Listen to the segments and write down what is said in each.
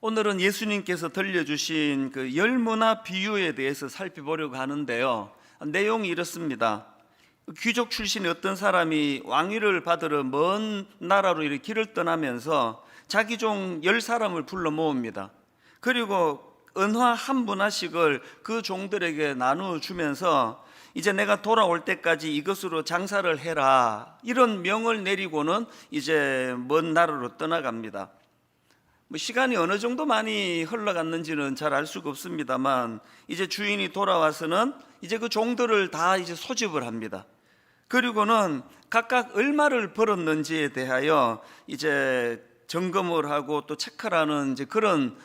오늘은 예수님께서 들려주신 그 열무나 비유에 대해서 살펴보려고 하는데요. 내용이 이렇습니다. 귀족 출신의 어떤 사람이 왕위를 받으러 먼 나라로 이렇게 길을 떠나면서 자기 종 10사람을 불러 모읍니다. 그리고 은화 한 문화씩을 그 종들에게 나누어 주면서 이제 내가 돌아올 때까지 이것으로 장사를 해라, 이런 명을 내리고는 이제 먼 나라로 떠나갑니다. 시간이 어느 정도 많이 흘러갔는지는 잘 알 수가 없습니다만, 이제 주인이 돌아와서는 이제 그 종들을 다 이제 소집을 합니다. 그리고는 각각 얼마를 벌었는지에 대하여 이제 점검을 하고 또 체크를 하는 이제 그런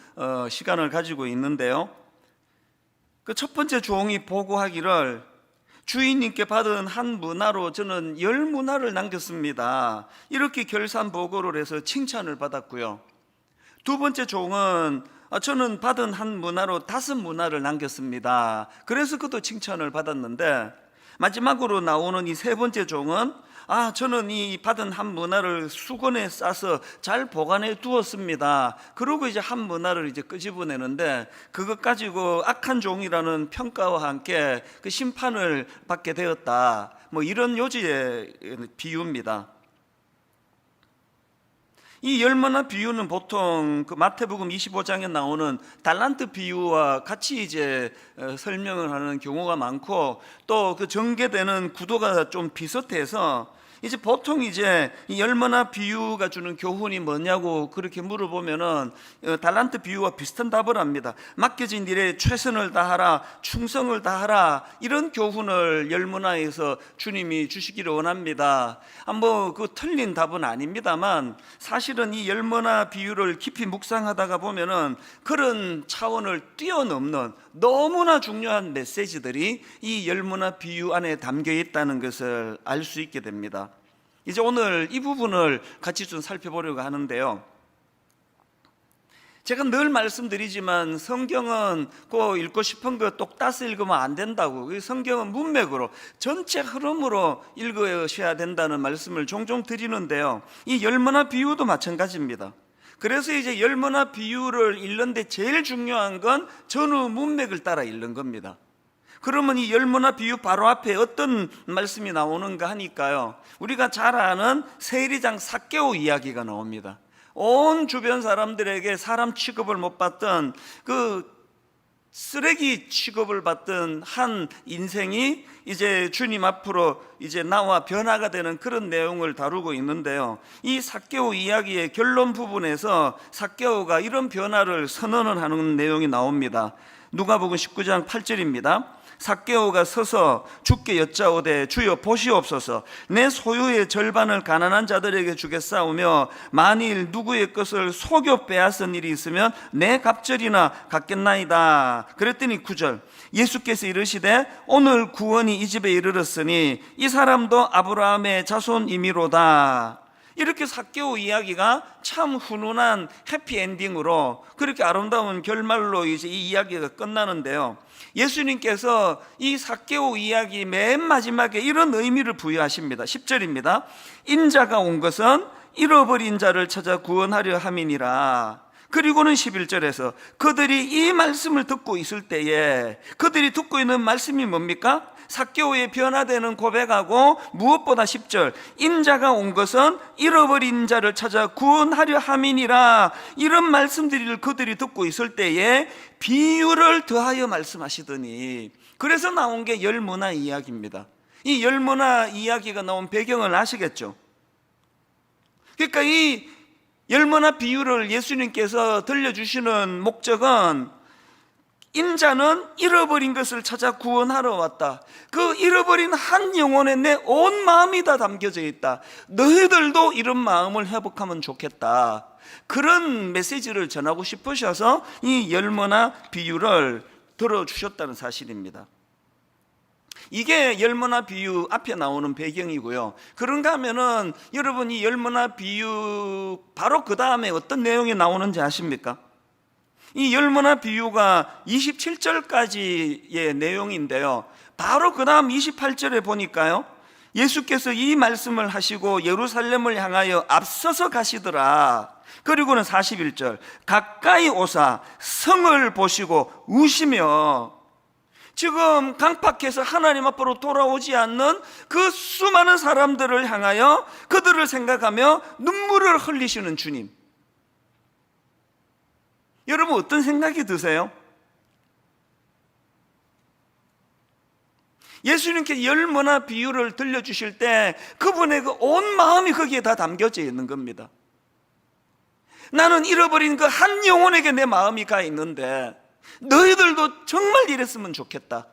시간을 가지고 있는데요. 그 첫 번째 종이 보고하기를, 주인님께 받은 한 문화로 저는 10문화를 남겼습니다, 이렇게 결산 보고를 해서 칭찬을 받았고요. 두 번째 종은 저는 받은 한 문화로 5문화를 남겼습니다, 그래서 그것도 칭찬을 받았는데, 마지막으로 나오는 이 세 번째 종은 저는 이 받은 한 문화를 수건에 싸서 잘 보관해 두었습니다, 그러고 이제 한 문화를 이제 끄집어내는데, 그것 가지고 악한 종이라는 평가와 함께 그 심판을 받게 되었다, 이런 요지의 비유입니다. 이 열무나 비유는 보통 그 마태복음 25장에 나오는 달란트 비유와 같이 이제 설명을 하는 경우가 많고, 또 그 전개되는 구도가 좀 비슷해서 이제 보통 이제 이 열무나 비유가 주는 교훈이 뭐냐고 그렇게 물어보면은 달란트 비유와 비슷한 답을 합니다. 맡겨진 일에 최선을 다하라, 충성을 다하라, 이런 교훈을 열무나에서 주님이 주시기를 원합니다. 그 틀린 답은 아닙니다만, 사실은 이 열무나 비유를 깊이 묵상하다가 보면은 그런 차원을 뛰어넘는 너무나 중요한 메시지들이 이 열무나 비유 안에 담겨 있다는 것을 알 수 있게 됩니다. 이제 오늘 이 부분을 같이 좀 살펴보려고 하는데요. 제가 늘 말씀드리지만 성경은 꼭 읽고 싶은 거 똑 따서 읽으면 안 된다고, 성경은 문맥으로 전체 흐름으로 읽으셔야 된다는 말씀을 종종 드리는데요. 이 열무나 비유도 마찬가지입니다. 그래서 이제 열무나 비유를 읽는데 제일 중요한 건 전후 문맥을 따라 읽는 겁니다. 그러면 이 열무나 비유 바로 앞에 어떤 말씀이 나오는가 하니까요, 우리가 잘 아는 세리장 삭개오 이야기가 나옵니다. 온 주변 사람들에게 사람 취급을 못 받던, 그 쓰레기 취급을 받던 한 인생이 이제 주님 앞으로 이제 나와 변화가 되는 그런 내용을 다루고 있는데요. 이 삭개오 이야기의 결론 부분에서 삭개오가 이런 변화를 선언을 하는 내용이 나옵니다. 누가복음 19장 8절입니다. 삭개오가 서서 주께 여짜오되, 주여 보시옵소서, 내 소유의 절반을 가난한 자들에게 주겠사오며 만일 누구의 것을 속여 빼앗은 일이 있으면 내 갑절이나 갚겠나이다. 그랬더니 9절, 예수께서 이르시되 오늘 구원이 이 집에 이르렀으니 이 사람도 아브라함의 자손이미로다. 이렇게 삭개오 이야기가 참 훈훈한 해피엔딩으로, 그렇게 아름다운 결말로 이제 이 이야기가 끝나는데요. 예수님께서 이 삭개오 이야기 맨 마지막에 이런 의미를 부여하십니다. 10절입니다. 인자가 온 것은 잃어버린 자를 찾아 구원하려 함이니라. 그리고는 11절에서 그들이 이 말씀을 듣고 있을 때에, 그들이 듣고 있는 말씀이 뭡니까? 삭개오의 변화되는 고백하고, 무엇보다 10절, 인자가 온 것은 잃어버린 자를 찾아 구원하려 함이니라, 이런 말씀들을 그들이 듣고 있을 때에 비유를 더하여 말씀하시더니, 그래서 나온 게 열무나 이야기입니다. 이 열무나 이야기가 나온 배경을 아시겠죠? 그러니까 이 열무나 비유를 예수님께서 들려주시는 목적은, 인자는 잃어버린 것을 찾아 구원하러 왔다, 그 잃어버린 한 영혼에 내 온 마음이 다 담겨져 있다, 너희들도 이런 마음을 회복하면 좋겠다, 그런 메시지를 전하고 싶으셔서 이 열무나 비유를 들어주셨다는 사실입니다. 이게 열무나 비유 앞에 나오는 배경이고요. 그런가 하면은 여러분, 이 열무나 비유 바로 그 다음에 어떤 내용이 나오는지 아십니까? 이 열무나 비유가 27절까지의 내용인데요, 바로 그 다음 28절에 보니까요, 예수께서 이 말씀을 하시고 예루살렘을 향하여 앞서서 가시더라. 그리고는 41절, 가까이 오사 성을 보시고 우시며, 지금 강팍해서 하나님 앞으로 돌아오지 않는 그 수많은 사람들을 향하여 그들을 생각하며 눈물을 흘리시는 주님. 여러분 어떤 생각이 드세요? 예수님께 열머나 비유를 들려주실 때 그분의 그 온 마음이 거기에 다 담겨져 있는 겁니다. 나는 잃어버린 그 한 영혼에게 내 마음이 가 있는데 너희들도 정말 이랬으면 좋겠다.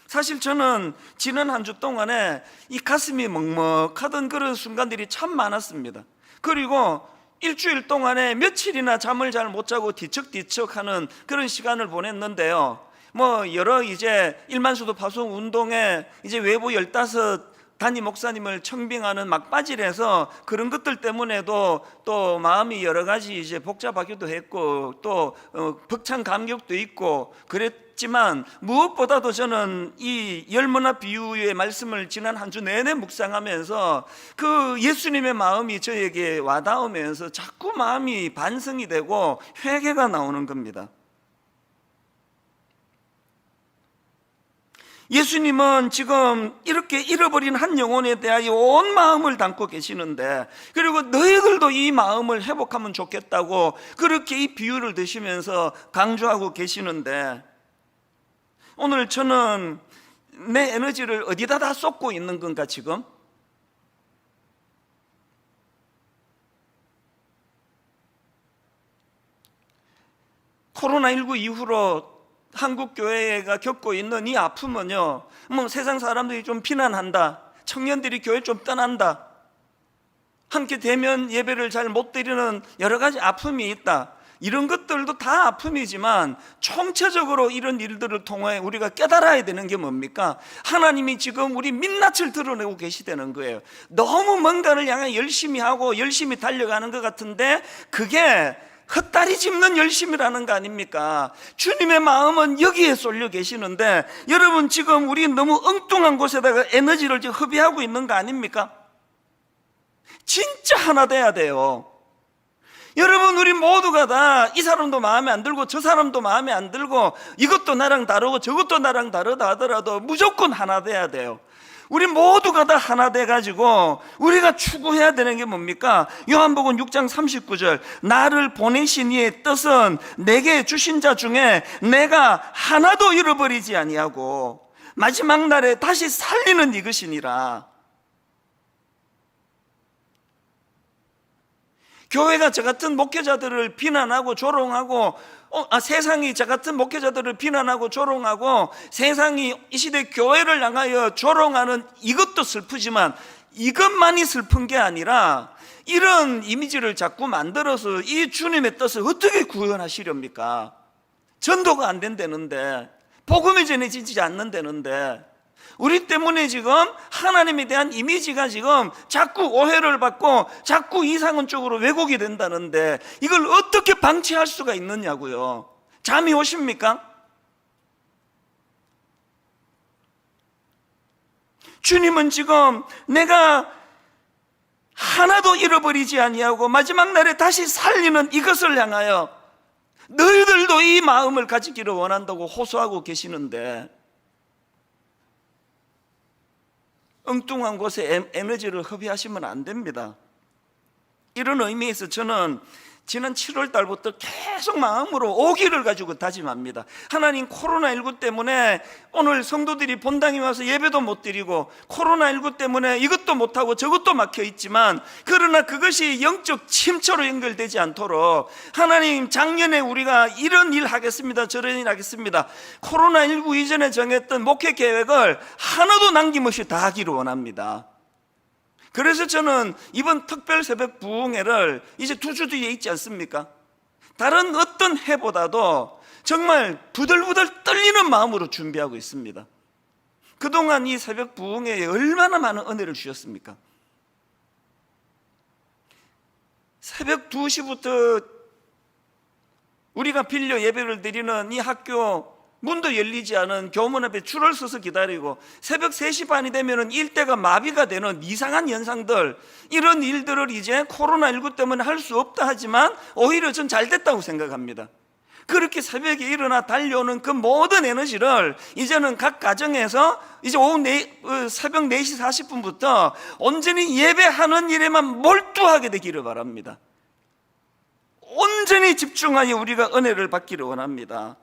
사실 저는 지난 한 주 동안에 이 가슴이 먹먹하던 그런 순간들이 참 많았습니다. 그리고 일주일 동안에 며칠이나 잠을 잘 못 자고 뒤척뒤척하는 그런 시간을 보냈는데요. 여러 이제 일만수도 파송 운동에 이제 외부 15 단임 목사님을 청빙하는 막바지라서 그런 것들 때문에도 또 마음이 여러 가지 이제 복잡하기도 했고 또 벅찬 감격도 있고 그랬지만, 무엇보다도 저는 이 열머나 비유의 말씀을 지난 한 주 내내 묵상하면서 그 예수님의 마음이 저에게 와닿으면서 자꾸 마음이 반성이 되고 회개가 나오는 겁니다. 예수님은 지금 이렇게 잃어버린 한 영혼에 대하여 온 마음을 담고 계시는데, 그리고 너희들도 이 마음을 회복하면 좋겠다고 그렇게 이 비유를 드시면서 강조하고 계시는데, 오늘 저는 내 에너지를 어디다 다 쏟고 있는 건가 지금? 코로나19 이후로 한국 교회가 겪고 있는 이 아픔은요, 세상 사람들이 좀 비난한다, 청년들이 교회 좀 떠난다, 함께 대면 예배를 잘 못 드리는 여러 가지 아픔이 있다, 이런 것들도 다 아픔이지만 총체적으로 이런 일들을 통해 우리가 깨달아야 되는 게 뭡니까? 하나님이 지금 우리 민낯을 드러내고 계시다는 거예요. 너무 뭔가를 향해 열심히 하고 열심히 달려가는 것 같은데 그게 헛다리 짚는 열심이라는 거 아닙니까? 주님의 마음은 여기에 쏠려 계시는데 여러분 지금 우리 너무 엉뚱한 곳에다가 에너지를 지금 허비하고 있는 거 아닙니까? 진짜 하나 돼야 돼요. 여러분 우리 모두가 다 이 사람도 마음에 안 들고 저 사람도 마음에 안 들고 이것도 나랑 다르고 저것도 나랑 다르다 하더라도 무조건 하나 돼야 돼요. 우리 모두가 다 하나 돼가지고 우리가 추구해야 되는 게 뭡니까? 요한복음 6장 39절, 나를 보내신 이의 뜻은 내게 주신 자 중에 내가 하나도 잃어버리지 아니하고 마지막 날에 다시 살리는 이것이니라. 교회가 저 같은 목회자들을 비난하고 조롱하고 세상이 저 같은 목회자들을 비난하고 조롱하고 세상이 이 시대 교회를 향하여 조롱하는 이것도 슬프지만 이것만이 슬픈 게 아니라 이런 이미지를 자꾸 만들어서 이 주님의 뜻을 어떻게 구현하시렵니까? 전도가 안 된다는데, 복음이 전해지지 않는다는데, 우리 때문에 지금 하나님에 대한 이미지가 지금 자꾸 오해를 받고 자꾸 이상한 쪽으로 왜곡이 된다는데 이걸 어떻게 방치할 수가 있느냐고요. 잠이 오십니까? 주님은 지금 내가 하나도 잃어버리지 아니하고 마지막 날에 다시 살리는 이것을 향하여 너희들도 이 마음을 가지기를 원한다고 호소하고 계시는데 엉뚱한 곳에 에너지를 허비하시면 안 됩니다. 이런 의미에서 저는 지난 7월 달부터 계속 마음으로 오기를 가지고 다짐합니다. 하나님, 코로나19 때문에 오늘 성도들이 본당에 와서 예배도 못 드리고 코로나19 때문에 이것도 못하고 저것도 막혀 있지만, 그러나 그것이 영적 침체로 연결되지 않도록 하나님, 작년에 우리가 이런 일 하겠습니다, 저런 일 하겠습니다, 코로나19 이전에 정했던 목회 계획을 하나도 남김없이 다 하기를 원합니다. 그래서 저는 이번 특별 새벽 부흥회를 이제 2주 뒤에 있지 않습니까? 다른 어떤 해보다도 정말 부들부들 떨리는 마음으로 준비하고 있습니다. 그동안 이 새벽 부흥회에 얼마나 많은 은혜를 주셨습니까? 새벽 2시부터 우리가 빌려 예배를 드리는 이 학교 문도 열리지 않은 교문 앞에 줄을 서서 기다리고 새벽 3시 반이 되면 일대가 마비가 되는 이상한 현상들, 이런 일들을 이제 코로나19 때문에 할 수 없다 하지만 오히려 전 잘 됐다고 생각합니다. 그렇게 새벽에 일어나 달려오는 그 모든 에너지를 이제는 각 가정에서 이제 새벽 4시 40분부터 온전히 예배하는 일에만 몰두하게 되기를 바랍니다. 온전히 집중하여 우리가 은혜를 받기를 원합니다.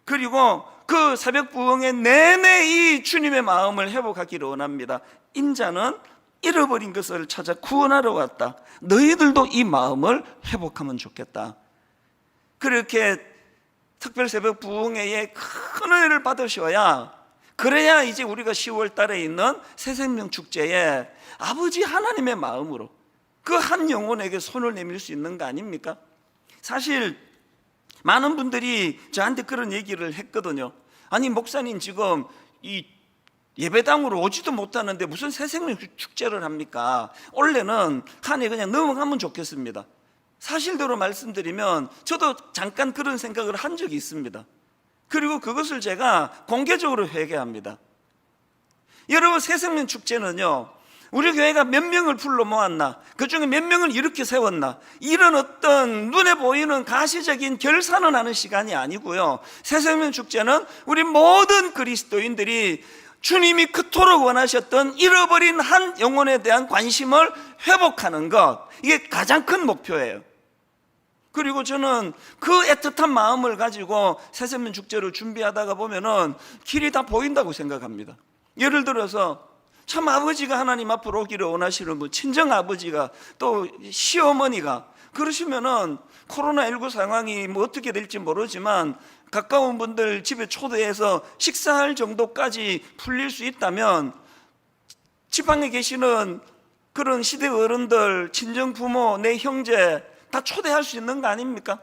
그리고 그 새벽 부흥의 내내 이 주님의 마음을 회복하기를 원합니다. 인자는 잃어버린 것을 찾아 구원하러 왔다. 너희들도 이 마음을 회복하면 좋겠다. 그렇게 특별 새벽 부흥회에 큰 은혜를 받으셔야, 그래야 이제 우리가 10월 달에 있는 새생명 축제에 아버지 하나님의 마음으로 그 한 영혼에게 손을 내밀 수 있는 거 아닙니까? 사실 많은 분들이 저한테 그런 얘기를 했거든요. 아니 목사님, 지금 이 예배당으로 오지도 못하는데 무슨 새생명 축제를 합니까? 원래는 한 해 그냥 넘어가면 좋겠습니다. 사실대로 말씀드리면 저도 잠깐 그런 생각을 한 적이 있습니다. 그리고 그것을 제가 공개적으로 회개합니다. 여러분, 새생명 축제는요, 우리 교회가 몇 명을 불러 모았나, 그 중에 몇 명을 이렇게 세웠나, 이런 어떤 눈에 보이는 가시적인 결산을 하는 시간이 아니고요, 새생명 축제는 우리 모든 그리스도인들이 주님이 그토록 원하셨던 잃어버린 한 영혼에 대한 관심을 회복하는 것, 이게 가장 큰 목표예요. 그리고 저는 그 애틋한 마음을 가지고 새생명 축제를 준비하다가 보면은 길이 다 보인다고 생각합니다. 예를 들어서 참 아버지가 하나님 앞으로 오기를 원하시는 분, 친정 아버지가, 또 시어머니가 그러시면은 코로나19 상황이 뭐 어떻게 될지 모르지만 가까운 분들 집에 초대해서 식사할 정도까지 풀릴 수 있다면 지방에 계시는 그런 시대 어른들, 친정 부모, 내 형제 다 초대할 수 있는 거 아닙니까?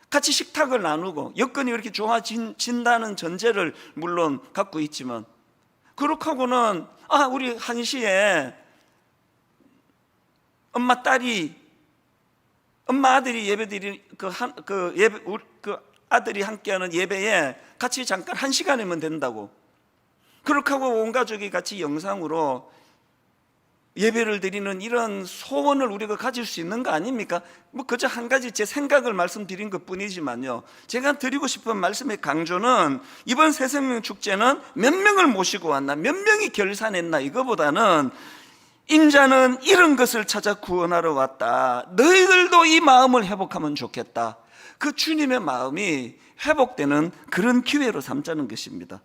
같이 식탁을 나누고 여건이 이렇게 좋아진다는 전제를 물론 갖고 있지만, 그렇게 하고는 우리 한시에 엄마 아들이 예배드리 그 아들이 함께하는 예배에 같이 잠깐 1시간이면 된다고, 그렇게 하고 온 가족이 같이 영상으로 예배를 드리는 이런 소원을 우리가 가질 수 있는 거 아닙니까? 뭐 그저 한 가지 제 생각을 말씀드린 것 뿐이지만요, 제가 드리고 싶은 말씀의 강조는 이번 새생명 축제는 몇 명을 모시고 왔나, 몇 명이 결산했나, 이거보다는 인자는 이런 것을 찾아 구원하러 왔다, 너희들도 이 마음을 회복하면 좋겠다, 그 주님의 마음이 회복되는 그런 기회로 삼자는 것입니다.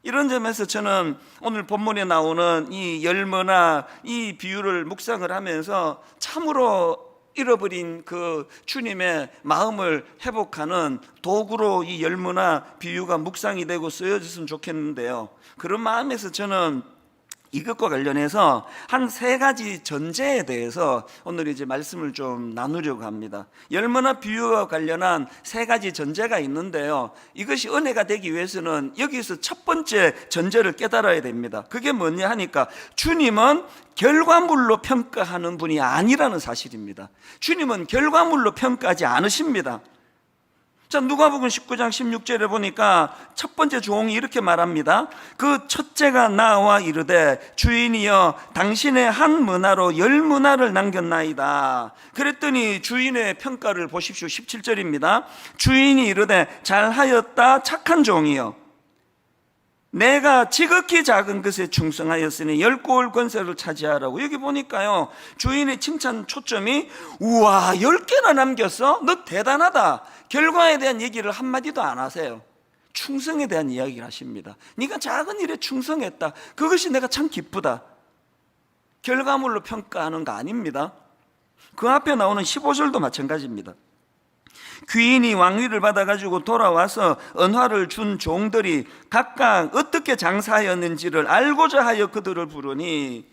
이런 점에서 저는 오늘 본문에 나오는 이 열매나 이 비유를 묵상을 하면서 참으로 잃어버린 그 주님의 마음을 회복하는 도구로 이 열매나 비유가 묵상이 되고 쓰여졌으면 좋겠는데요, 그런 마음에서 저는 이것과 관련해서 한 3가지 전제에 대해서 오늘 이제 말씀을 좀 나누려고 합니다. 열매나 비유와 관련한 3가지 전제가 있는데요, 이것이 은혜가 되기 위해서는 여기서 첫 번째 전제를 깨달아야 됩니다. 그게 뭐냐 하니까 주님은 결과물로 평가하는 분이 아니라는 사실입니다. 주님은 결과물로 평가하지 않으십니다. 자, 누가복음 19장 16절에 보니까 첫 번째 종이 이렇게 말합니다. 그 첫째가 나와 이르되 주인이여 당신의 한 문화로 10문화를 남겼나이다. 그랬더니 주인의 평가를 보십시오. 17절입니다. 주인이 이르되 잘하였다 착한 종이여, 내가 지극히 작은 것에 충성하였으니 10고을 권세를 차지하라고. 여기 보니까요, 주인의 칭찬 초점이 우와 10개나 남겼어? 너 대단하다. 결과에 대한 얘기를 한마디도 안 하세요. 충성에 대한 이야기를 하십니다. 네가 작은 일에 충성했다, 그것이 내가 참 기쁘다. 결과물로 평가하는 거 아닙니다. 그 앞에 나오는 15절도 마찬가지입니다. 귀인이 왕위를 받아가지고 돌아와서 은화를 준 종들이 각각 어떻게 장사하였는지를 알고자 하여 그들을 부르니,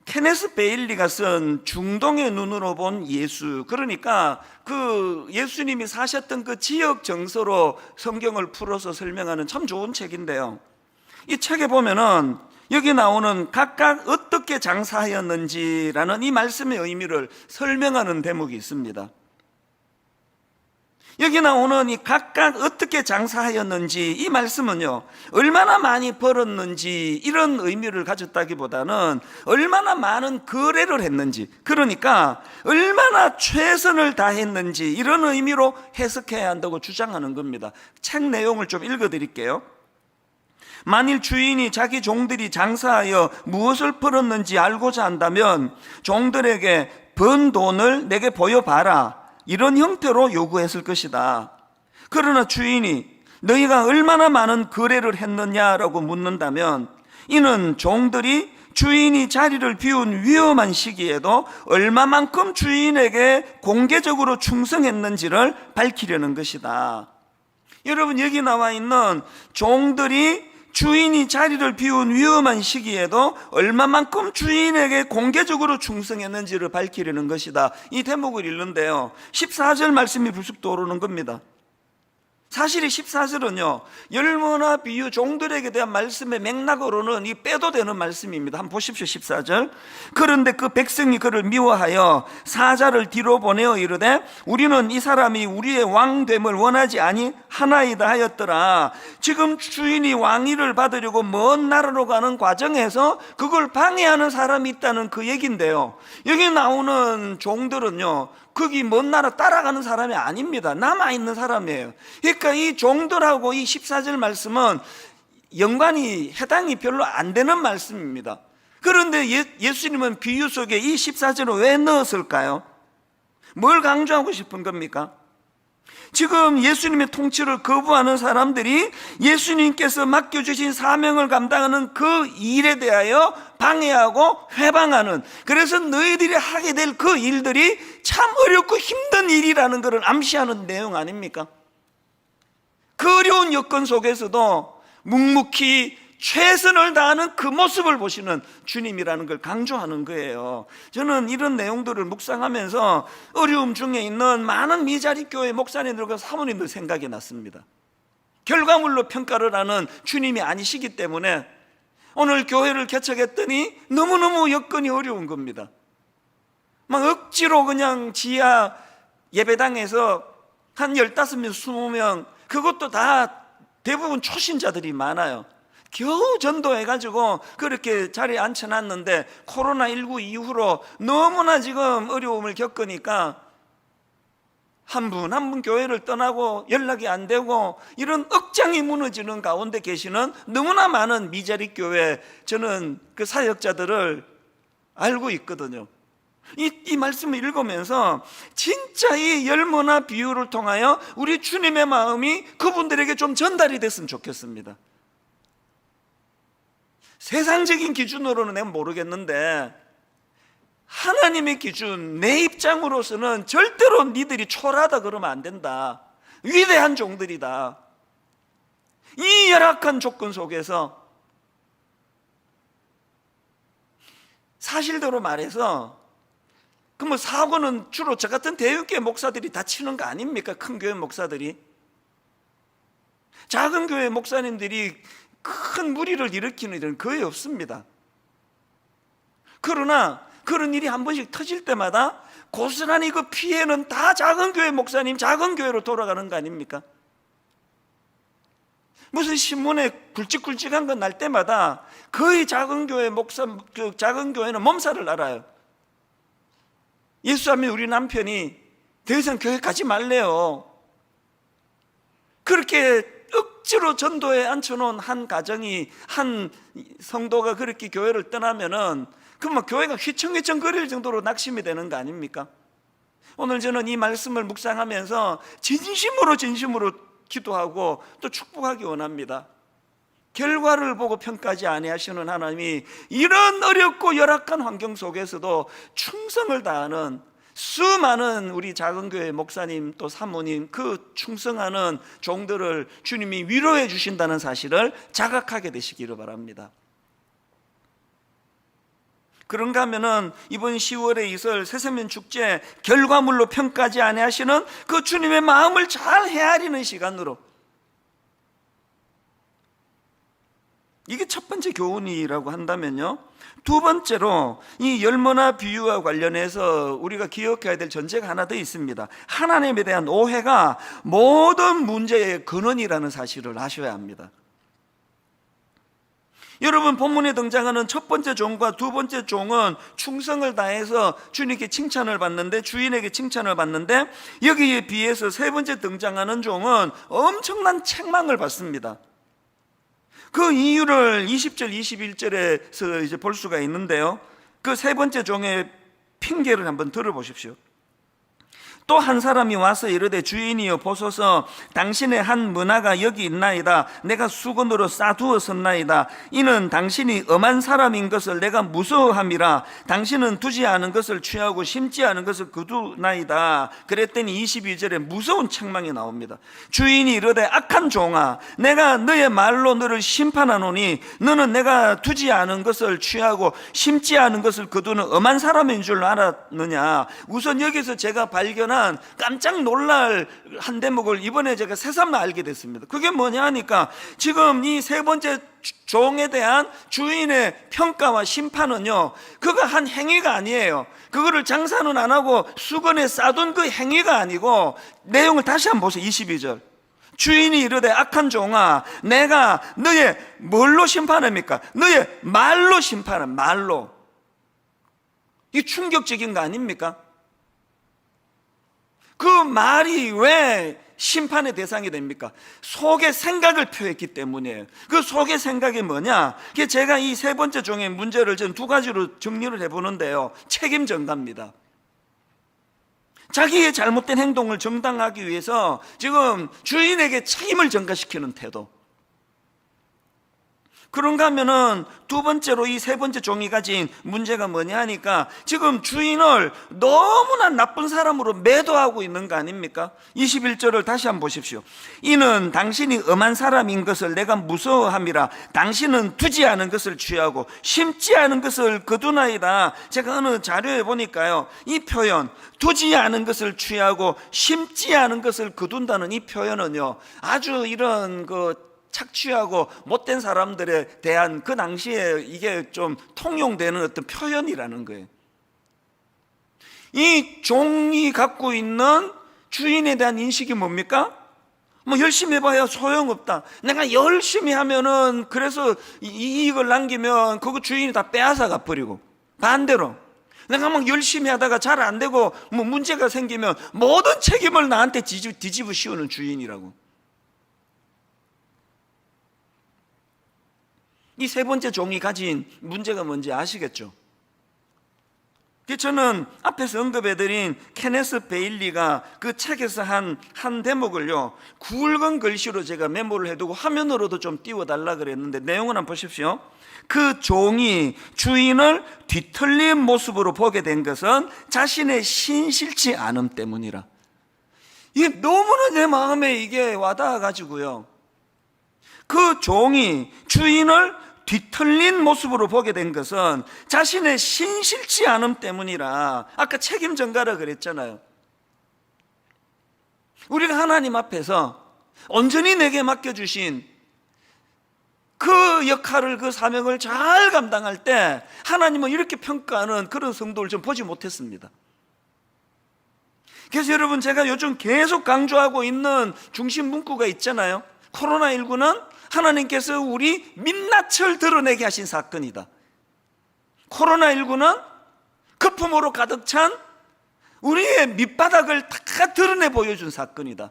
케네스 베일리가 쓴 중동의 눈으로 본 예수, 그러니까 그 예수님이 사셨던 그 지역 정서로 성경을 풀어서 설명하는 참 좋은 책인데요, 이 책에 보면은 여기 나오는 각각 어떻게 장사하였는지라는 이 말씀의 의미를 설명하는 대목이 있습니다. 여기 나오는 이 각각 어떻게 장사하였는지, 이 말씀은요, 얼마나 많이 벌었는지 이런 의미를 가졌다기보다는 얼마나 많은 거래를 했는지, 그러니까 얼마나 최선을 다했는지 이런 의미로 해석해야 한다고 주장하는 겁니다. 책 내용을 좀 읽어드릴게요. 만일 주인이 자기 종들이 장사하여 무엇을 벌었는지 알고자 한다면 종들에게 번 돈을 내게 보여봐라, 이런 형태로 요구했을 것이다. 그러나 주인이 너희가 얼마나 많은 거래를 했느냐라고 묻는다면 이는 종들이 주인이 자리를 비운 위험한 시기에도 얼마만큼 주인에게 공개적으로 충성했는지를 밝히려는 것이다. 여러분, 여기 나와 있는 종들이 주인이 자리를 비운 위험한 시기에도 얼마만큼 주인에게 공개적으로 충성했는지를 밝히려는 것이다. 이 대목을 읽는데요, 14절 말씀이 불쑥 떠오르는 겁니다. 사실 이 14절은요, 열무나 비유, 종들에게 대한 말씀의 맥락으로는 이 빼도 되는 말씀입니다. 한번 보십시오. 14절. 그런데 그 백성이 그를 미워하여 사자를 뒤로 보내어 이르되 우리는 이 사람이 우리의 왕됨을 원하지 아니하나이다 하였더라. 지금 주인이 왕위를 받으려고 먼 나라로 가는 과정에서 그걸 방해하는 사람이 있다는 그 얘기인데요, 여기 나오는 종들은요, 거기 먼 나라 따라가는 사람이 아닙니다. 남아있는 사람이에요. 그러니까 이 종들하고 이 14절 말씀은 연관이, 해당이 별로 안 되는 말씀입니다. 그런데 예수님은 비유 속에 이 14절을 왜 넣었을까요? 뭘 강조하고 싶은 겁니까? 지금 예수님의 통치를 거부하는 사람들이 예수님께서 맡겨주신 사명을 감당하는 그 일에 대하여 방해하고 회방하는, 그래서 너희들이 하게 될 그 일들이 참 어렵고 힘든 일이라는 것을 암시하는 내용 아닙니까? 그 어려운 여건 속에서도 묵묵히 최선을 다하는 그 모습을 보시는 주님이라는 걸 강조하는 거예요. 저는 이런 내용들을 묵상하면서 어려움 중에 있는 많은 미자리 교회 목사님들과 사모님들 생각이 났습니다. 결과물로 평가를 하는 주님이 아니시기 때문에 오늘 교회를 개척했더니 너무너무 여건이 어려운 겁니다. 막 억지로 그냥 지하 예배당에서 한 15명, 20명, 그것도 다 대부분 초신자들이 많아요. 겨우 전도해가지고 그렇게 자리에 앉혀놨는데 코로나19 이후로 너무나 지금 어려움을 겪으니까 한 분 한 분 교회를 떠나고 연락이 안 되고 이런 억장이 무너지는 가운데 계시는 너무나 많은 미자리 교회, 저는 그 사역자들을 알고 있거든요. 이 말씀을 읽으면서 진짜 이 열무나 비유를 통하여 우리 주님의 마음이 그분들에게 좀 전달이 됐으면 좋겠습니다. 세상적인 기준으로는 내가 모르겠는데 하나님의 기준, 내 입장으로서는 절대로 니들이 초라하다 그러면 안 된다. 위대한 종들이다. 이 열악한 조건 속에서 사실대로 말해서 그 뭐 사고는 주로 저 같은 대형교회 목사들이 다치는 거 아닙니까? 큰 교회 목사들이. 작은 교회 목사님들이 큰 무리를 일으키는 일은 거의 없습니다. 그러나 그런 일이 한 번씩 터질 때마다 고스란히 그 피해는 다 작은 교회 목사님, 작은 교회로 돌아가는 거 아닙니까? 무슨 신문에 굵직굵직한 건 날 때마다 거의 작은 교회 작은 교회는 몸살을 앓아요. 예수하면 우리 남편이 더 이상 교회 가지 말래요. 그렇게 억지로 전도에 앉혀놓은 한 가정이, 한 성도가 그렇게 교회를 떠나면은 그럼 교회가 휘청휘청 거릴 정도로 낙심이 되는 거 아닙니까? 오늘 저는 이 말씀을 묵상하면서 진심으로 기도하고 또 축복하기 원합니다. 결과를 보고 평가하지 아니하시는 하나님이 이런 어렵고 열악한 환경 속에서도 충성을 다하는 수많은 우리 작은 교회 목사님 또 사모님, 그 충성하는 종들을 주님이 위로해 주신다는 사실을 자각하게 되시기를 바랍니다. 그런가 하면은 이번 10월의 이설 새세면 축제 결과물로 평가하지 아니하시는 그 주님의 마음을 잘 헤아리는 시간으로, 이게 첫 번째 교훈이라고 한다면요, 두 번째로 이 열머나 비유와 관련해서 우리가 기억해야 될 전제가 하나 더 있습니다. 하나님에 대한 오해가 모든 문제의 근원이라는 사실을 아셔야 합니다. 여러분, 본문에 등장하는 첫 번째 종과 두 번째 종은 충성을 다해서 주님께 칭찬을 받는데, 주인에게 칭찬을 받는데, 여기에 비해서 세 번째 등장하는 종은 엄청난 책망을 받습니다. 그 이유를 20절 21절에서 이제 볼 수가 있는데요, 그 세 번째 종의 핑계를 한번 들어보십시오. 또 한 사람이 와서 이르되 주인이여 보소서 당신의 한 문화가 여기 있나이다. 내가 수건으로 싸두었었나이다. 이는 당신이 엄한 사람인 것을 내가 무서워함이라. 당신은 두지 않은 것을 취하고 심지 않은 것을 거두나이다. 그랬더니 22절에 무서운 책망이 나옵니다. 주인이 이르되 악한 종아, 내가 너의 말로 너를 심판하노니 너는 내가 두지 않은 것을 취하고 심지 않은 것을 거두는 엄한 사람인 줄 알았느냐. 우선 여기서 제가 발견한 깜짝 놀랄 한 대목을 이번에 제가 새삼 알게 됐습니다. 그게 뭐냐 하니까, 지금 이 세 번째 종에 대한 주인의 평가와 심판은요, 그가 한 행위가 아니에요. 그거를 장사는 안 하고 수건에 싸둔 그 행위가 아니고, 내용을 다시 한번 보세요. 22절. 주인이 이르되 악한 종아, 내가 너의 뭘로 심판합니까? 너의 말로 심판한, 말로. 이게 충격적인 거 아닙니까? 그 말이 왜 심판의 대상이 됩니까? 속의 생각을 표했기 때문이에요. 그 속의 생각이 뭐냐? 제가 이 세 번째 종의 문제를 전 두 가지로 정리를 해보는데요, 책임 전가입니다. 자기의 잘못된 행동을 정당하기 위해서 지금 주인에게 책임을 전가시키는 태도. 그런가 하면은 두 번째로 이 세 번째 종이 가진 문제가 뭐냐 하니까, 지금 주인을 너무나 나쁜 사람으로 매도하고 있는 거 아닙니까? 21절을 다시 한번 보십시오. 이는 당신이 엄한 사람인 것을 내가 무서워함이라. 당신은 두지 않은 것을 취하고 심지 않은 것을 거두나이다. 제가 어느 자료에 보니까요, 이 표현 두지 않은 것을 취하고 심지 않은 것을 거둔다는 이 표현은요, 아주 이런 착취하고 못된 사람들에 대한 그 당시에 이게 좀 통용되는 어떤 표현이라는 거예요. 이 종이 갖고 있는 주인에 대한 인식이 뭡니까? 뭐 열심히 해봐야 소용없다. 내가 열심히 하면은, 그래서 이익을 남기면 그거 주인이 다 빼앗아 가버리고, 반대로 내가 막 열심히 하다가 잘 안 되고 뭐 문제가 생기면 모든 책임을 나한테 뒤집어 씌우는 주인이라고. 이 세 번째 종이 가진 문제가 뭔지 아시겠죠? 저는 앞에서 언급해드린 케네스 베일리가 그 책에서 한 대목을요, 굵은 글씨로 제가 메모를 해두고 화면으로도 좀 띄워달라 그랬는데, 내용을 한번 보십시오. 그 종이 주인을 뒤틀린 모습으로 보게 된 것은 자신의 신실치 않음 때문이라. 이게 너무나 내 마음에 이게 와닿아가지고요, 그 종이 주인을 뒤틀린 모습으로 보게 된 것은 자신의 신실치 않음 때문이라. 아까 책임 전가라 그랬잖아요. 우리가 하나님 앞에서 온전히 내게 맡겨주신 그 역할을, 그 사명을 잘 감당할 때 하나님은 이렇게 평가하는 그런 성도를 좀 보지 못했습니다. 그래서 여러분, 제가 요즘 계속 강조하고 있는 중심 문구가 있잖아요. 코로나19는 하나님께서 우리 민낯을 드러내게 하신 사건이다. 코로나19는 거품으로 가득 찬 우리의 밑바닥을 다 드러내 보여준 사건이다.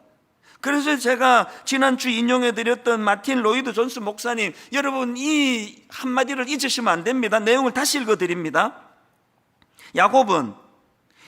그래서 제가 지난주 인용해드렸던 마틴 로이드 존스 목사님, 여러분 이 한마디를 잊으시면 안 됩니다. 내용을 다시 읽어드립니다. 야곱은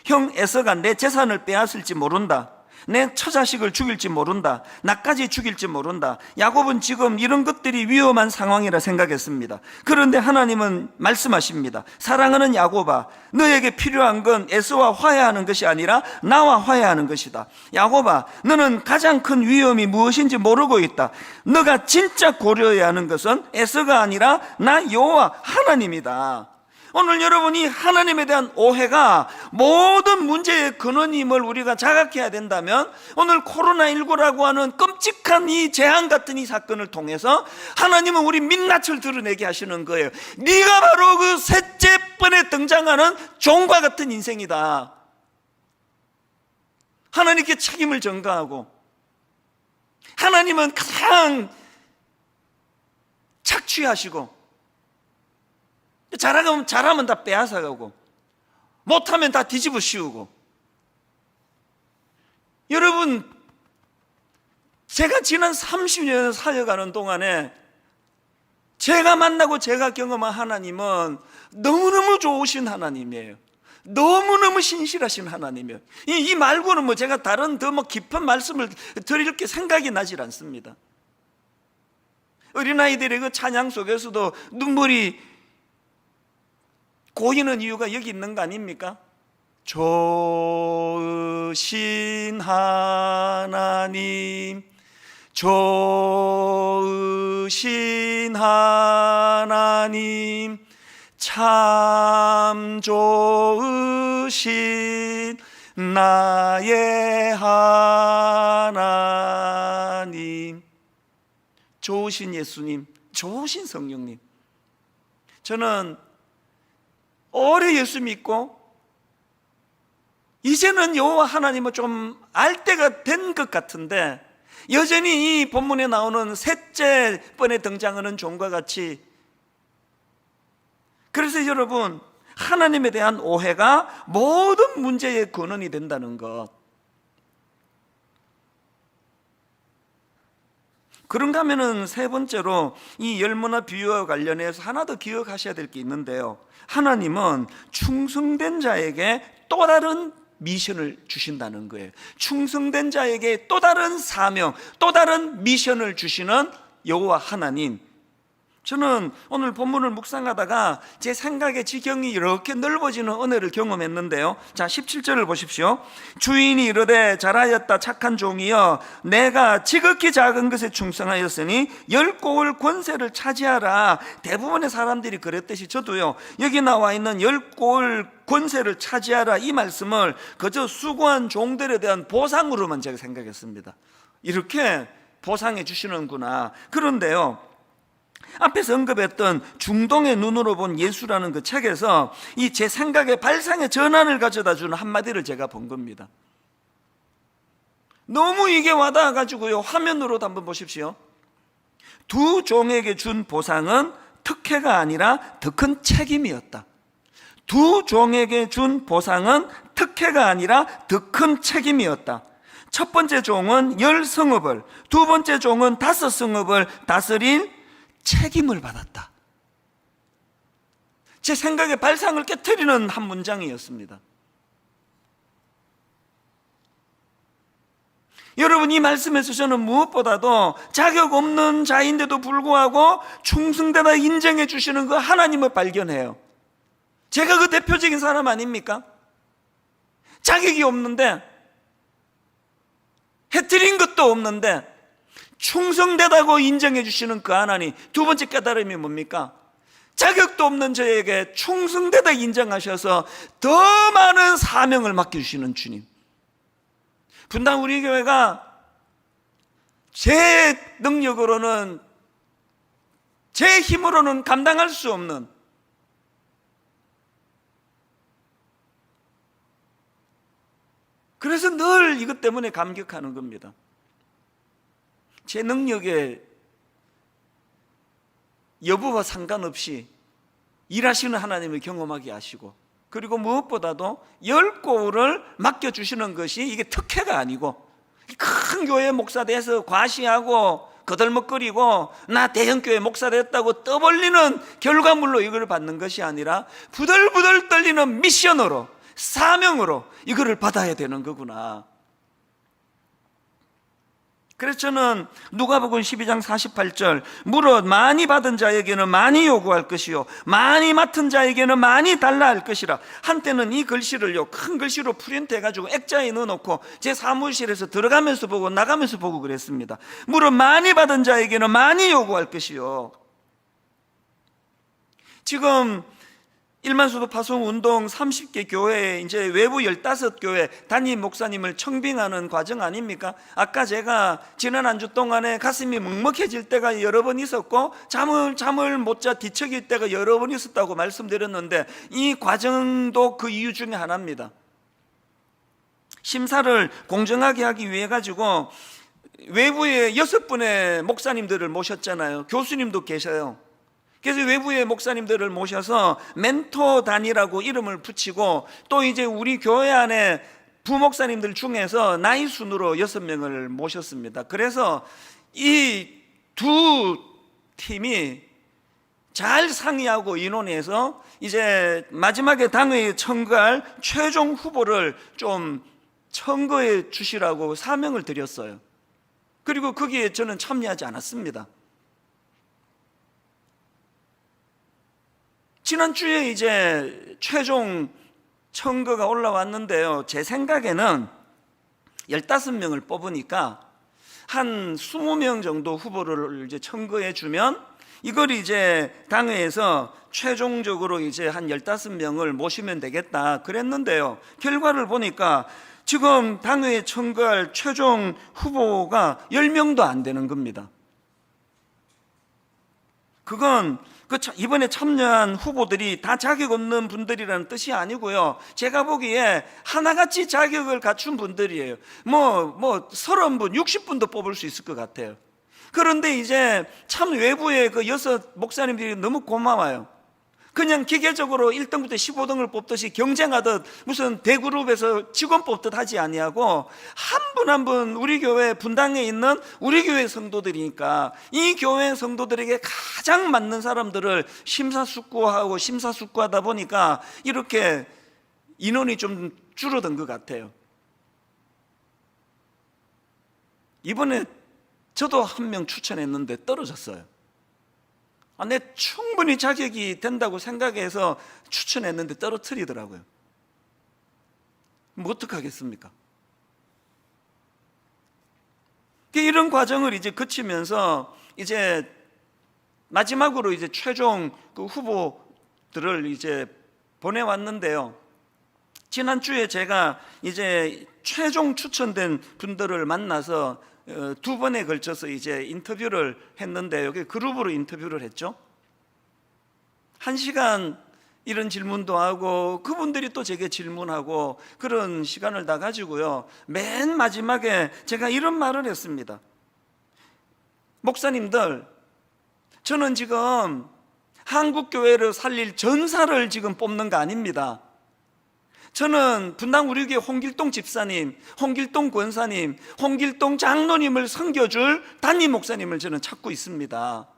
형 에서가 내 재산을 빼앗을지 모른다. 내 처자식을 죽일지 모른다. 나까지 죽일지 모른다. 야곱은 지금 이런 것들이 위험한 상황이라 생각했습니다. 그런데 하나님은 말씀하십니다. 사랑하는 야곱아, 너에게 필요한 건 에서와 화해하는 것이 아니라 나와 화해하는 것이다. 야곱아, 너는 가장 큰 위험이 무엇인지 모르고 있다. 너가 진짜 고려해야 하는 것은 에서가 아니라 나 여호와 하나님이다. 오늘 여러분이 하나님에 대한 오해가 모든 문제의 근원임을 우리가 자각해야 된다면, 오늘 코로나19라고 하는 끔찍한 이 재앙 같은 이 사건을 통해서 하나님은 우리 민낯을 드러내게 하시는 거예요. 네가 바로 그 셋째 번에 등장하는 종과 같은 인생이다. 하나님께 책임을 전가하고, 하나님은 가장 착취하시고, 잘하면 다 빼앗아가고, 못하면 다 뒤집어 씌우고. 여러분, 제가 지난 30년 살아가는 동안에 제가 만나고 제가 경험한 하나님은 너무너무 좋으신 하나님이에요. 너무너무 신실하신 하나님이에요. 이 말고는 뭐 제가 다른 더 깊은 말씀을 드릴 게 생각이 나질 않습니다. 어린아이들의 그 찬양 속에서도 눈물이 고이는 이유가 여기 있는 거 아닙니까? 좋으신 하나님, 좋으신 하나님, 참 좋으신 나의 하나님. 좋으신 예수님, 좋으신 성령님. 저는 오래 예수 믿고 이제는 여호와 하나님을 좀 알 때가 된 것 같은데, 여전히 이 본문에 나오는 셋째 번에 등장하는 종과 같이, 그래서 여러분, 하나님에 대한 오해가 모든 문제의 근원이 된다는 것. 그런가 하면은 세 번째로 이 열무나 비유와 관련해서 하나 더 기억하셔야 될 게 있는데요, 하나님은 충성된 자에게 또 다른 미션을 주신다는 거예요. 충성된 자에게 또 다른 사명, 또 다른 미션을 주시는 여호와 하나님. 저는 오늘 본문을 묵상하다가 제 생각의 지경이 이렇게 넓어지는 은혜를 경험했는데요. 자, 17절을 보십시오. 주인이 이르되 잘하였다 착한 종이여, 내가 지극히 작은 것에 충성하였으니 10고을 권세를 차지하라. 대부분의 사람들이 그랬듯이 저도요, 여기 나와 있는 10고을 권세를 차지하라, 이 말씀을 그저 수고한 종들에 대한 보상으로만 제가 생각했습니다. 이렇게 보상해 주시는구나. 그런데요, 앞에서 언급했던 중동의 눈으로 본 예수라는 그 책에서 이 제 생각의 발상의 전환을 가져다 주는 한마디를 제가 본 겁니다. 너무 이게 와닿아가지고요, 화면으로도 한번 보십시오. 두 종에게 준 보상은 특혜가 아니라 더 큰 책임이었다. 두 종에게 준 보상은 특혜가 아니라 더 큰 책임이었다. 첫 번째 종은 10성읍을, 두 번째 종은 5성읍을 다스릴 책임을 받았다. 제 생각의 발상을 깨트리는 한 문장이었습니다. 여러분, 이 말씀에서 저는 무엇보다도 자격 없는 자인데도 불구하고 충성되다 인정해 주시는 그 하나님을 발견해요. 제가 그 대표적인 사람 아닙니까? 자격이 없는데, 해드린 것도 없는데 충성되다고 인정해 주시는 그 하나님. 두 번째 깨달음이 뭡니까? 자격도 없는 저에게 충성되다 인정하셔서 더 많은 사명을 맡겨주시는 주님. 분당 우리 교회가 제 능력으로는, 제 힘으로는 감당할 수 없는, 그래서 늘 이것 때문에 감격하는 겁니다. 제 능력의 여부와 상관없이 일하시는 하나님을 경험하게 하시고, 그리고 무엇보다도 10고을을 맡겨주시는 것이 이게 특혜가 아니고, 큰 교회 목사 돼서 과시하고 거들먹거리고 나 대형교회 목사 됐다고 떠벌리는 결과물로 이걸 받는 것이 아니라 부들부들 떨리는 미션으로, 사명으로 이거를 받아야 되는 거구나. 그래서 저는 누가복음 12장 48절, 무릇 많이 받은 자에게는 많이 요구할 것이요 많이 맡은 자에게는 많이 달라 할 것이라. 한때는 이 글씨를요, 큰 글씨로 프린트해가지고 액자에 넣어놓고 제 사무실에서 들어가면서 보고 나가면서 보고 그랬습니다. 무릇 많이 받은 자에게는 많이 요구할 것이요. 지금 일만수도 파송 운동 30개 교회에 이제 외부 15교회 담임 목사님을 청빙하는 과정 아닙니까? 아까 제가 지난 한 주 동안에 가슴이 먹먹해질 때가 여러 번 있었고 잠을 못 자 뒤척일 때가 여러 번 있었다고 말씀드렸는데, 이 과정도 그 이유 중에 하나입니다. 심사를 공정하게 하기 위해 가지고 외부에 6분의 목사님들을 모셨잖아요. 교수님도 계셔요. 그래서 외부의 목사님들을 모셔서 멘토단이라고 이름을 붙이고, 또 이제 우리 교회 안에 부목사님들 중에서 나이 순으로 6명을 모셨습니다. 그래서 이 두 팀이 잘 상의하고 의논해서 이제 마지막에 당회에 청구할 최종 후보를 좀 청구해 주시라고 사명을 드렸어요. 그리고 거기에 저는 참여하지 않았습니다. 지난주에 이제 최종 청구가 올라왔는데요, 제 생각에는 15명을 뽑으니까 한 20명 정도 후보를 이제 청구해 주면 이걸 이제 당회에서 최종적으로 이제 한 15명을 모시면 되겠다 그랬는데요, 결과를 보니까 지금 당회에 청구할 최종 후보가 10명도 안 되는 겁니다. 그건 이번에 참여한 후보들이 다 자격 없는 분들이라는 뜻이 아니고요, 제가 보기에 하나같이 자격을 갖춘 분들이에요. 뭐 30분, 60분도 뽑을 수 있을 것 같아요. 그런데 이제 참 외부의 그 6 목사님들이 너무 고마워요. 그냥 기계적으로 1등부터 15등을 뽑듯이 경쟁하듯 무슨 대그룹에서 직원 뽑듯 하지 아니하고, 한 분 한 분 우리 교회 분당에 있는 우리 교회 성도들이니까 이 교회 성도들에게 가장 맞는 사람들을 심사숙고하다 보니까 이렇게 인원이 좀 줄어든 것 같아요. 이번에 저도 한 명 추천했는데 떨어졌어요. 내 충분히 자격이 된다고 생각해서 추천했는데 떨어뜨리더라고요. 뭐 어떡하겠습니까? 이런 과정을 이제 거치면서 이제 마지막으로 이제 최종 그 후보들을 이제 보내왔는데요, 지난주에 제가 이제 최종 추천된 분들을 만나서 2번에 걸쳐서 이제 인터뷰를 했는데요, 그룹으로 인터뷰를 했죠. 1시간 이런 질문도 하고 그분들이 또 제게 질문하고 그런 시간을 다 가지고요, 맨 마지막에 제가 이런 말을 했습니다. 목사님들, 저는 지금 한국교회를 살릴 전사를 지금 뽑는 거 아닙니다. 저는 분당 우리교회 홍길동 집사님, 홍길동 권사님, 홍길동 장로님을 섬겨줄 담임 목사님을 저는 찾고 있습니다.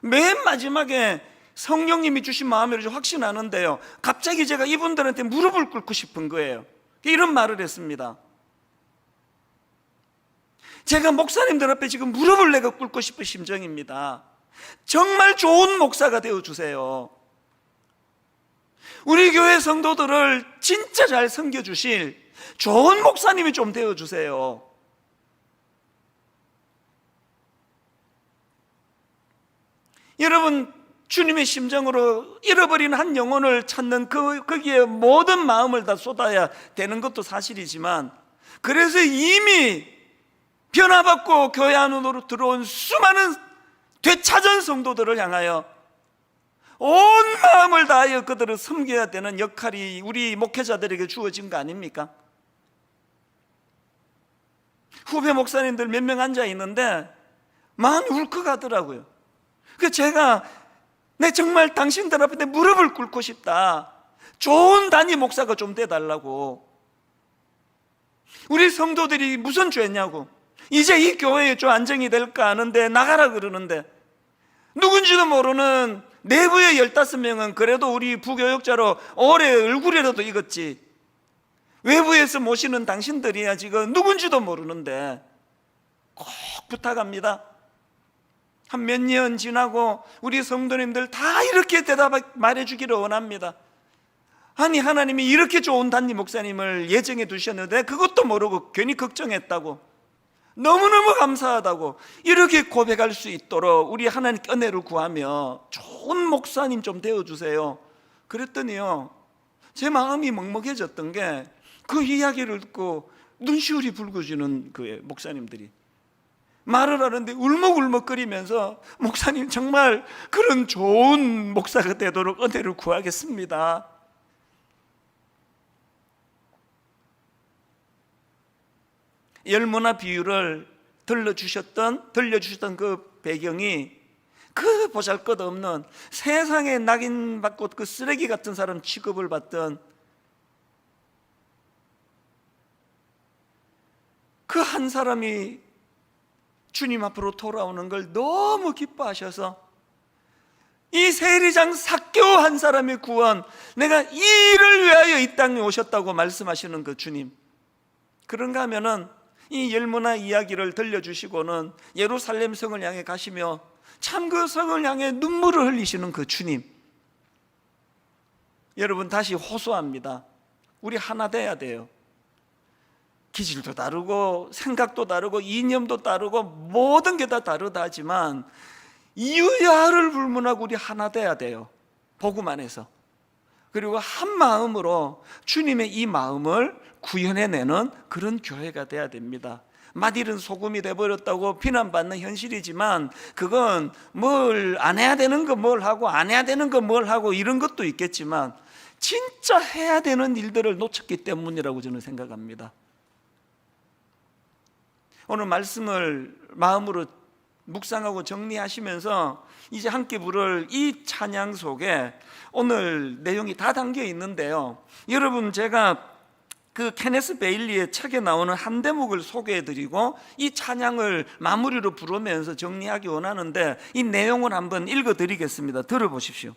맨 마지막에 성령님이 주신 마음을 확신하는데요, 갑자기 제가 이분들한테 무릎을 꿇고 싶은 거예요. 이런 말을 했습니다. 제가 목사님들 앞에 지금 무릎을 내가 꿇고 싶은 심정입니다. 정말 좋은 목사가 되어주세요. 우리 교회 성도들을 진짜 잘 섬겨주실 좋은 목사님이 좀 되어주세요. 여러분, 주님의 심정으로 잃어버린 한 영혼을 찾는 거기에 모든 마음을 다 쏟아야 되는 것도 사실이지만, 그래서 이미 변화받고 교회 안으로 들어온 수많은 되찾은 성도들을 향하여 온 마음을 다하여 그들을 섬겨야 되는 역할이 우리 목회자들에게 주어진 거 아닙니까? 후배 목사님들 몇 명 앉아 있는데 마음이 울컥하더라고요. 그래서 제가 정말 당신들 앞에 무릎을 꿇고 싶다. 좋은 담임 목사가 좀 돼달라고. 우리 성도들이 무슨 죄냐고. 이제 이 교회에 좀 안정이 될까 하는데 나가라 그러는데, 누군지도 모르는 내부의 15명은 그래도 우리 부교역자로 올해 얼굴이라도 익었지, 외부에서 모시는 당신들이야 지금 누군지도 모르는데 꼭 부탁합니다. 한 몇 년 지나고 우리 성도님들 다 이렇게 말해주기를 원합니다. 아니, 하나님이 이렇게 좋은 담임 목사님을 예정해 두셨는데 그것도 모르고 괜히 걱정했다고. 너무너무 감사하다고 이렇게 고백할 수 있도록 우리 하나님께 은혜를 구하며 좋은 목사님 좀 되어주세요. 그랬더니요, 제 마음이 먹먹해졌던 게 그 이야기를 듣고 눈시울이 붉어지는 그 목사님들이 말을 하는데 울먹울먹거리면서 목사님 정말 그런 좋은 목사가 되도록 은혜를 구하겠습니다. 열무나 비유를 들려주셨던 그 배경이 그 보잘것없는 세상에 낙인받고 그 쓰레기 같은 사람 취급을 받던 그 한 사람이 주님 앞으로 돌아오는 걸 너무 기뻐하셔서 이 세리장 삭개오 한 사람의 구원, 내가 이 일을 위하여 이 땅에 오셨다고 말씀하시는 그 주님, 그런가 하면은 이 열무나 이야기를 들려주시고는 예루살렘 성을 향해 가시며 참 그 성을 향해 눈물을 흘리시는 그 주님, 여러분 다시 호소합니다. 우리 하나 돼야 돼요. 기질도 다르고 생각도 다르고 이념도 다르고 모든 게 다 다르다 하지만 이유야를 불문하고 우리 하나 돼야 돼요. 복음 안에서. 그리고 한 마음으로 주님의 이 마음을 구현해내는 그런 교회가 돼야 됩니다. 맏일은 소금이 돼버렸다고 비난받는 현실이지만 그건 뭘 안 해야 되는 거 뭘 하고 안 해야 되는 거 뭘 하고 이런 것도 있겠지만 진짜 해야 되는 일들을 놓쳤기 때문이라고 저는 생각합니다. 오늘 말씀을 마음으로 묵상하고 정리하시면서 이제 함께 부를 이 찬양 속에 오늘 내용이 다 담겨 있는데요, 여러분 제가 그 케네스 베일리의 책에 나오는 한 대목을 소개해드리고 이 찬양을 마무리로 부르면서 정리하기 원하는데 이 내용을 한번 읽어드리겠습니다. 들어보십시오.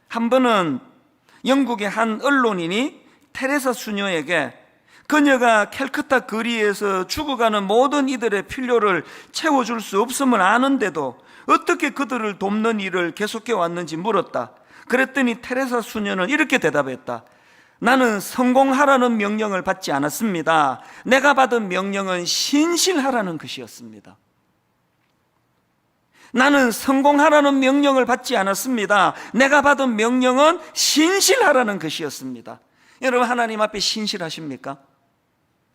한 번은 영국의 한 언론인이 테레사 수녀에게 그녀가 캘커타 거리에서 죽어가는 모든 이들의 필요를 채워줄 수 없음을 아는데도 어떻게 그들을 돕는 일을 계속해 왔는지 물었다. 그랬더니 테레사 수녀는 이렇게 대답했다. 나는 성공하라는 명령을 받지 않았습니다. 내가 받은 명령은 신실하라는 것이었습니다. 나는 성공하라는 명령을 받지 않았습니다. 내가 받은 명령은 신실하라는 것이었습니다. 여러분, 하나님 앞에 신실하십니까?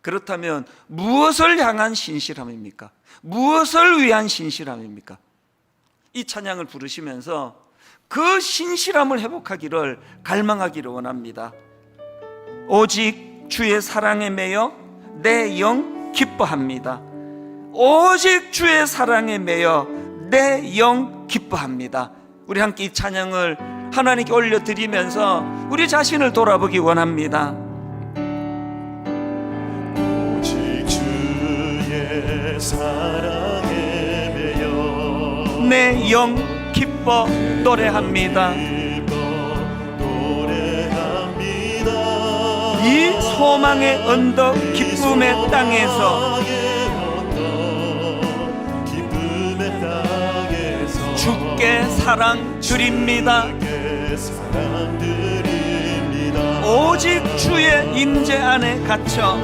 그렇다면 무엇을 향한 신실함입니까? 무엇을 위한 신실함입니까? 이 찬양을 부르시면서 그 신실함을 회복하기를 갈망하기를 원합니다. 오직 주의 사랑에 매여 내 영 기뻐합니다. 오직 주의 사랑에 매여 내 영 기뻐합니다. 우리 함께 이 찬양을 하나님께 올려드리면서 우리 자신을 돌아보기 원합니다. 오직 주의 사랑에 매여 내 영 기뻐 노래합니다. 이 소망의 언덕 기쁨의 땅에서 주께 사랑 드립니다. 오직 주의 임재 안에 갇혀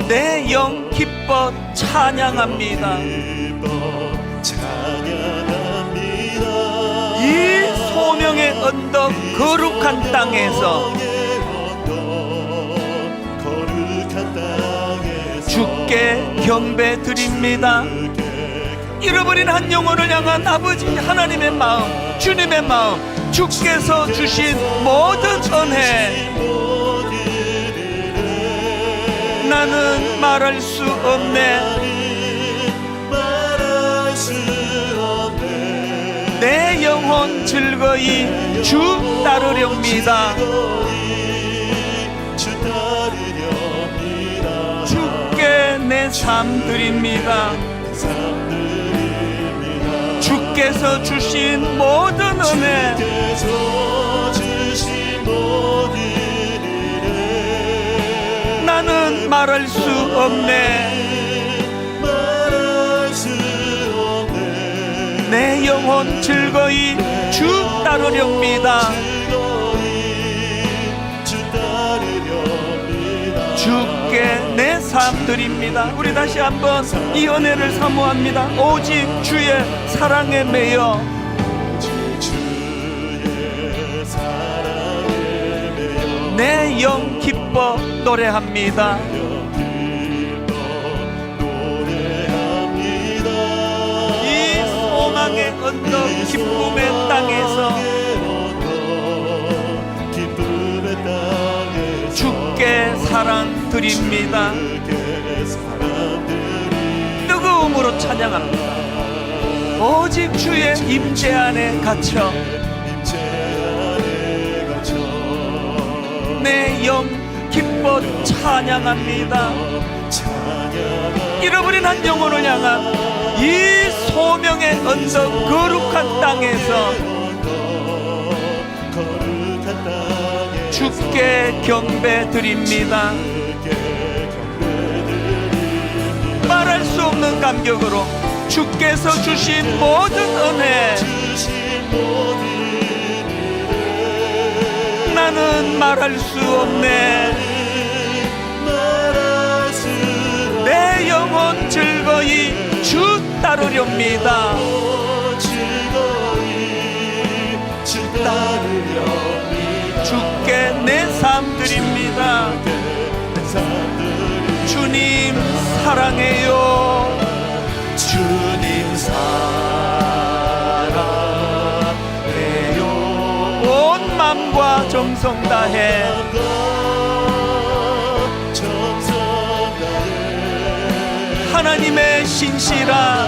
내 영 기뻐 찬양합니다. 이 소명의 언덕 거룩한 땅에서 주께 경배 드립니다. 잃어버린 한 영혼을 향한 아버지 하나님의 마음, 주님의 마음, 주께서 주신 모든 은혜, 나는 말할 수 없네. 내 영혼 즐거이 주 따르렵니다. 주께 내 삶 드립니다. 주께서 주신 모든 은혜, 나는 말할 수 없네. 내 영혼 즐거이 주 따르렵니다. 주께 내 삶 드립니다. 우리 다시 한번 이 은혜를 사모합니다. 오직 주의 사랑에 매여 내 영 기뻐 노래합니다. 이 소망의 언덕 기쁨의 땅에서 주께 사랑 드립니다. 뜨거움으로 찬양합니다. 오직 주의 임재 안에 갇혀 내 영 기뻐 찬양합니다. 잃어버린 한 영혼을 향한 이 소명의 언덕 거룩한 땅에서 주께 경배 드립니다. 말할 수 없는 감격으로 주께서 주신 모든 은혜 나는 말할 수 없네. 내 영혼 즐거이 주 따르렵니다. 주께 내 삶 드립니다. 주님 사랑해요. 주님 사랑해요. 온 마음과 정성 다해 하나님의 신실한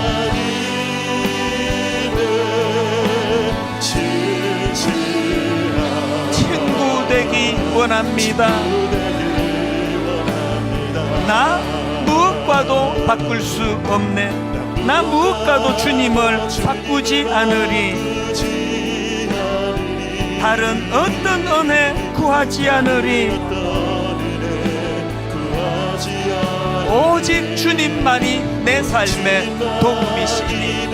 친구 되기 원합니다. 나 무엇과도 바꿀 수 없네. 나 무엇과도 주님을 바꾸지 않으리. 다른 어떤 은혜 구하지 않으리. 오직 주님만이 내 삶의 도움이시니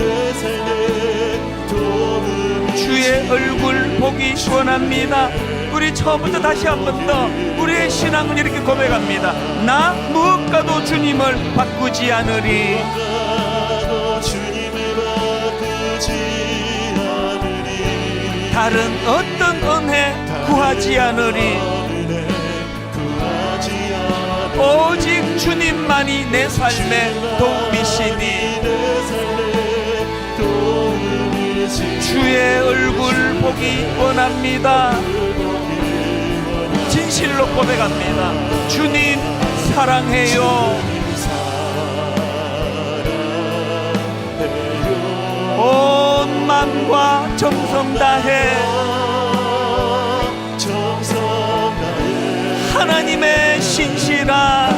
주의 얼굴 보기 원합니다. 우리 처음부터 다시 한 번 더 우리의 신앙을 이렇게 고백합니다. 나 무엇과도 주님을 바꾸지 않으리. 다른 어떤 은혜 구하지 않으리. 오직 주님만이 내 삶의 도움이시니 주의 얼굴 보기 원합니다. 진실로 고백합니다. 주님 사랑해요. 온 마음과 정성 다해 하나님의 신실한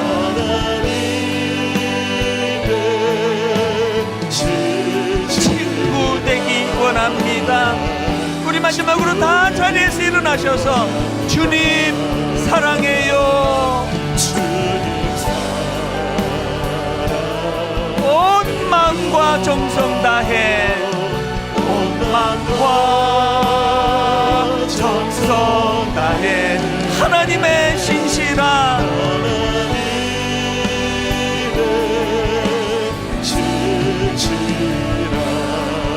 친구 되기 원합니다. 우리 마지막으로 다 자리에서 일어나셔서 주님 사랑해요. 온 마음과 정성 다해 온 마음과 정성 다해 하나님의 신실한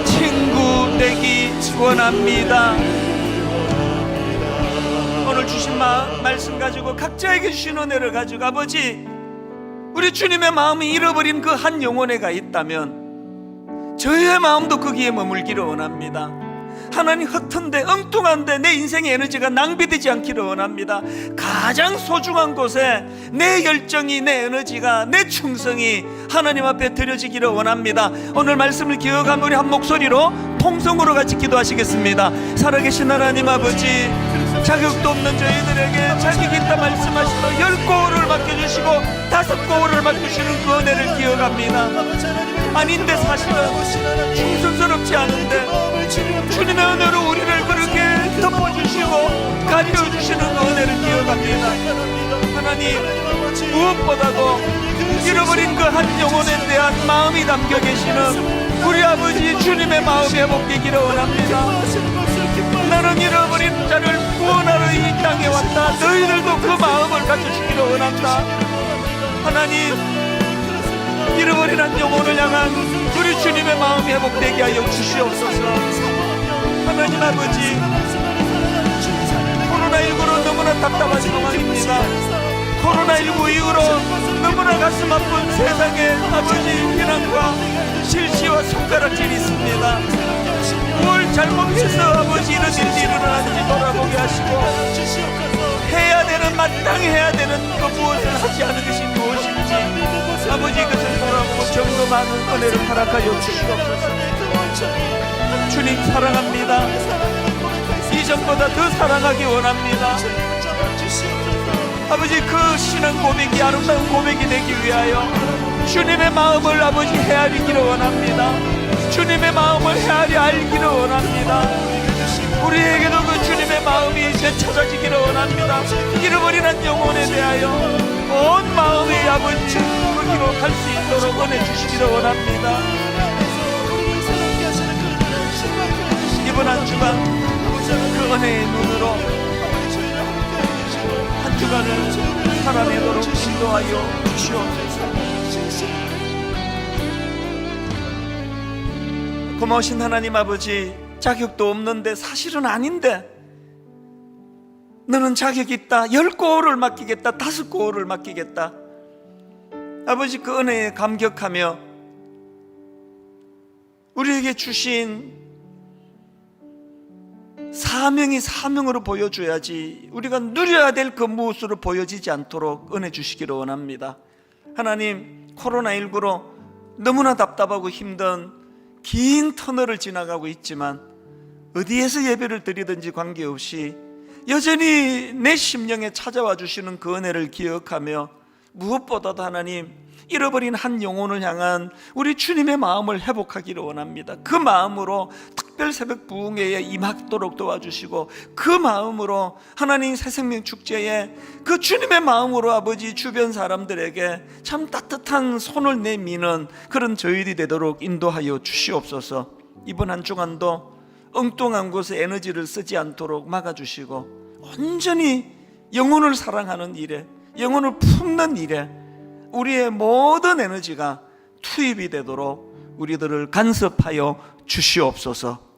친구 되기 원합니다. 오늘 주신 말씀 가지고 각자에게 주신 은혜를 가지고 아버지 우리 주님의 마음이 잃어버린 그 한 영혼에가 있다면 저희의 마음도 거기에 머물기를 원합니다. 하나님 헛한데 엉뚱한데 내 인생의 에너지가 낭비되지 않기를 원합니다. 가장 소중한 곳에 내 열정이 내 에너지가 내 충성이 하나님 앞에 드려지기를 원합니다. 오늘 말씀을 기억하며 우리 한 목소리로 통성으로 같이 기도하시겠습니다. 살아계신 하나님 아버지 자격도 없는 저희들에게 자격 있다 말씀하시며 10고울을 맡겨주시고 5고울을 맡기시는 그 은혜를 기억합니다. 아닌데 사실은 충성스럽지 않은데 주님의 은혜로 우리를 그렇게 덮어주시고 가려주시는 은혜를 기억합니다. 하나님 무엇보다도 잃어버린 그 한 영혼에 대한 마음이 담겨 계시는 우리 아버지 주님의 마음이 회복되기를 원합니다. 나는 잃어버린 자를 구원하러 이 땅에 왔다. 너희들도 그 마음을 가져주기를 원한다. 하나님, 잃어버린 한 영혼을 향한 우리 주님의 마음이 회복되게 하여 주시옵소서. 하나님 아버지, 코로나19로 너무나 답답한 상황입니다. 코로나19 이후로 너무나 가슴 아픈 세상에 아버지 비난과 실시와 손가락질이 있습니다. 뭘 잘못해서 아버지 이런 일이 일어나는지 돌아보게 하시고, 해야 되는, 마땅히 해야 되는 그 무엇을 하지 않은 것이 무엇인지 아버지 그것을 돌아보고 점검하는 은혜를 허락하여 주시옵소서. 주님 사랑합니다. 이전보다 더 사랑하기 원합니다. 아버지, 그 신앙 고백이 아름다운 고백이 되기 위하여 주님의 마음을 아버지 헤아리기를 원합니다. 주님의 마음을 헤아리 알기를 원합니다. 우리에게도 그 주님의 마음이 되찾아지기를 원합니다. 잃어버린 한 영혼에 대하여 온 마음이 아버지 거기로 갈 수 있도록 은혜 주시기를 원합니다. 이번 한 주간 그 은혜의 눈으로 한 주간을 살아내도록 인도하여 주시옵소서. 고마우신 하나님 아버지, 자격도 없는데, 사실은 아닌데 너는 자격이 있다. 10고을을 맡기겠다, 5고을을 맡기겠다. 아버지, 그 은혜에 감격하며 우리에게 주신 사명이 사명으로 보여줘야지 우리가 누려야 될 그 무엇으로 보여지지 않도록 은혜 주시기를 원합니다. 하나님, 코로나19로 너무나 답답하고 힘든 긴 터널을 지나가고 있지만 어디에서 예배를 드리든지 관계없이 여전히 내 심령에 찾아와 주시는 그 은혜를 기억하며, 무엇보다도 하나님, 잃어버린 한 영혼을 향한 우리 주님의 마음을 회복하기를 원합니다. 그 마음으로 특별 새벽 부흥회에 임하도록 도와주시고, 그 마음으로 하나님 새생명 축제에 그 주님의 마음으로 아버지 주변 사람들에게 참 따뜻한 손을 내미는 그런 저희들이 되도록 인도하여 주시옵소서. 이번 한 주간도 엉뚱한 곳에 에너지를 쓰지 않도록 막아주시고, 온전히 영혼을 사랑하는 일에, 영혼을 품는 일에 우리의 모든 에너지가 투입이 되도록 우리들을 간섭하여 주시옵소서.